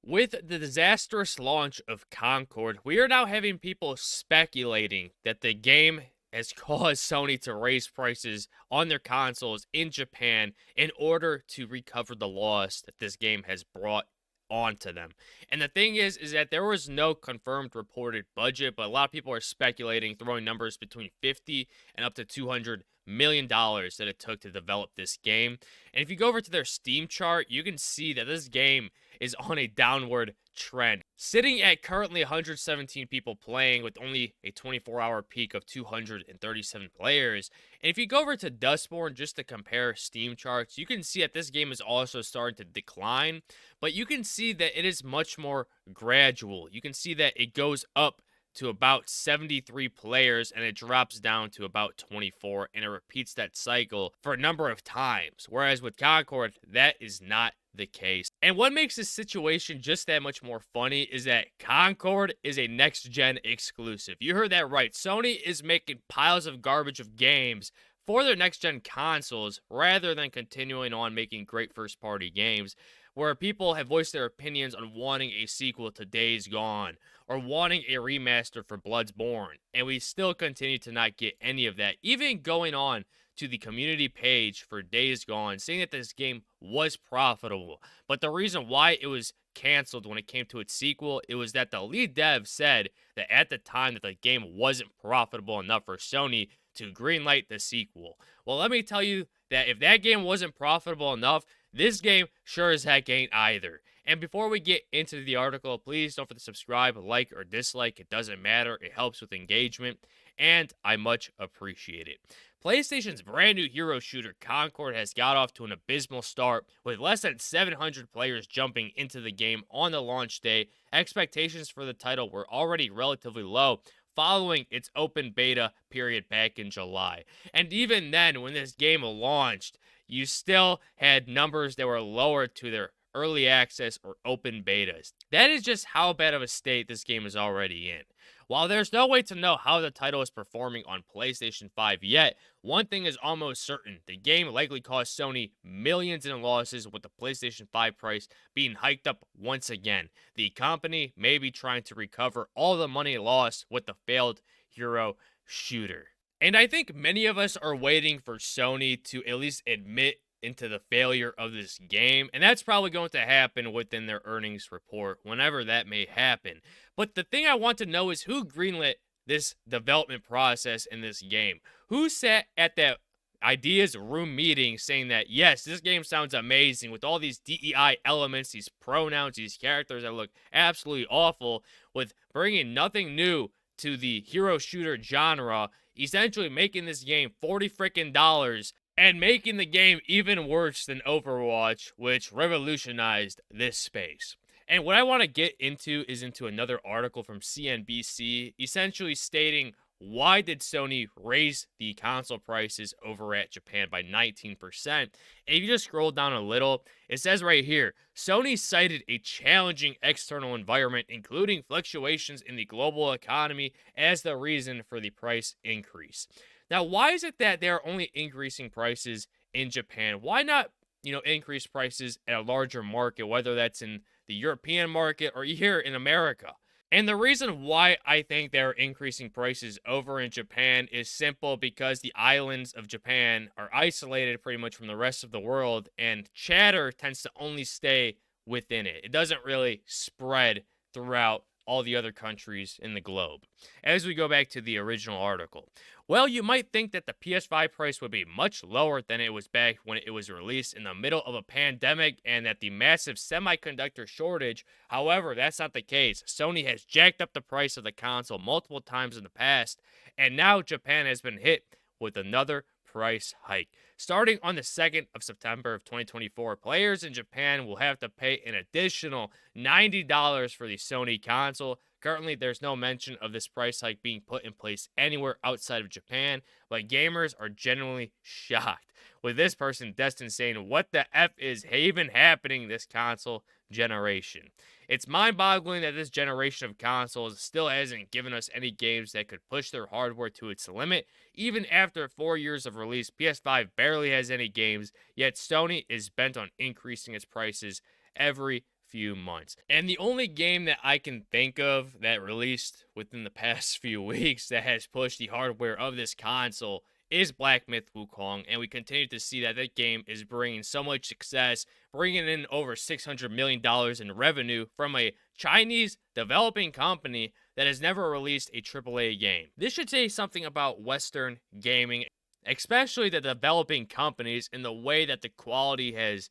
With the disastrous launch of Concord, we are now having people speculating that the game has caused Sony to raise prices on their consoles in Japan in order to recover the loss that this game has brought onto them. And the thing is that there was no confirmed reported budget, but a lot of people are speculating, throwing numbers between 50 and up to $200 million that it took to develop this game. And if you go over to their Steam chart, you can see that this game is on a downward trend, sitting at currently 117 people playing with only a 24-hour peak of 237 players. And if you go over to Dustborn just to compare Steam charts, you can see that this game is also starting to decline, but you can see that it is much more gradual. You can see that it goes up to about 73 players and it drops down to about 24, and it repeats that cycle for a number of times. Whereas with Concord, that is not the case. And what makes this situation just that much more funny is that Concord is a next gen exclusive. You heard that right. Sony is making piles of garbage of games for their next gen consoles rather than continuing on making great first party games, where people have voiced their opinions on wanting a sequel to Days Gone or wanting a remaster for Bloodborne, and we still continue to not get any of that. Even going on to the community page for Days Gone, saying that this game was profitable, but the reason why it was canceled when it came to its sequel, it was that the lead dev said that at the time that the game wasn't profitable enough for Sony to greenlight the sequel. Well, let me tell you that if that game wasn't profitable enough, this game sure as heck ain't either. And before we get into the article, please don't forget to subscribe, like, or dislike. It doesn't matter. It helps with engagement, and I much appreciate it. PlayStation's brand new hero shooter Concord has got off to an abysmal start with less than 700 players jumping into the game on the launch day. Expectations for the title were already relatively low following its open beta period back in July. And even then, when this game launched, you still had numbers that were lower to their early access or open betas. That is just how bad of a state this game is already in. While there's no way to know how the title is performing on PlayStation 5 yet, one thing is almost certain. The game likely cost Sony millions in losses, with the PlayStation 5 price being hiked up once again. The company may be trying to recover all the money lost with the failed hero shooter. And I think many of us are waiting for Sony to at least admit into the failure of this game, and that's probably going to happen within their earnings report, whenever that may happen. But the thing I want to know is who greenlit this development process in this game? Who sat at that ideas room meeting saying that, yes, this game sounds amazing with all these DEI elements, these pronouns, these characters that look absolutely awful, with bringing nothing new to the hero shooter genre, essentially making this game 40 freaking dollars and making the game even worse than Overwatch, which revolutionized this space. And what I want to get into is into another article from CNBC, essentially stating, why did Sony raise the console prices over at Japan by 19%? And if you just scroll down a little, it says right here, Sony cited a challenging external environment, including fluctuations in the global economy, as the reason for the price increase. Now, why is it that they're only increasing prices in Japan? Why not, increase prices at a larger market, whether that's in the European market or here in America? And the reason why I think they're increasing prices over in Japan is simple, because the islands of Japan are isolated pretty much from the rest of the world, and chatter tends to only stay within it. It doesn't really spread throughout all the other countries in the globe. As we go back to the original article, well, you might think that the PS5 price would be much lower than it was back when it was released in the middle of a pandemic and that the massive semiconductor shortage. However, that's not the case. Sony has jacked up the price of the console multiple times in the past, and now Japan has been hit with another price hike. Starting on the 2nd of September of 2024, players in Japan will have to pay an additional $90 for the Sony console. Currently, there's no mention of this price hike being put in place anywhere outside of Japan, but gamers are genuinely shocked, with this person Destin saying, what the F is even happening this console generation? It's mind-boggling that this generation of consoles still hasn't given us any games that could push their hardware to its limit. Even after 4 years of release, PS5 barely has any games, yet Sony is bent on increasing its prices every few months. And the only game that I can think of that released within the past few weeks that has pushed the hardware of this console is Black Myth Wukong, and we continue to see that that game is bringing so much success, bringing in over $600 million in revenue from a Chinese developing company that has never released a AAA game. This should say something about Western gaming, especially the developing companies, in the way that the quality has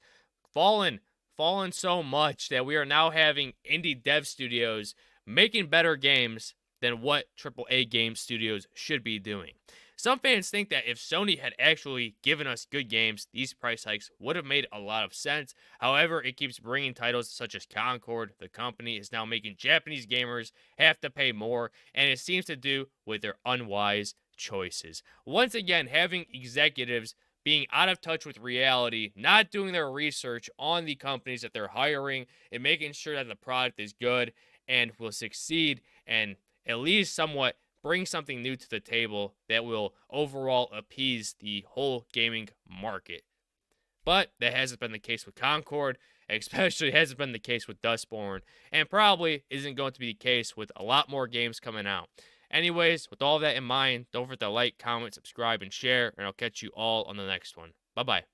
fallen so much that we are now having indie dev studios making better games than what AAA game studios should be doing. Some fans think that if Sony had actually given us good games, these price hikes would have made a lot of sense. However, it keeps bringing titles such as Concord. The company is now making Japanese gamers have to pay more, and it seems to do with their unwise choices. Once again, having executives being out of touch with reality, not doing their research on the companies that they're hiring, and making sure that the product is good and will succeed and at least somewhat bring something new to the table that will overall appease the whole gaming market. But that hasn't been the case with Concord, especially hasn't been the case with Dustborn, and probably isn't going to be the case with a lot more games coming out. Anyways, with all that in mind, don't forget to like, comment, subscribe, and share, and I'll catch you all on the next one. Bye-bye.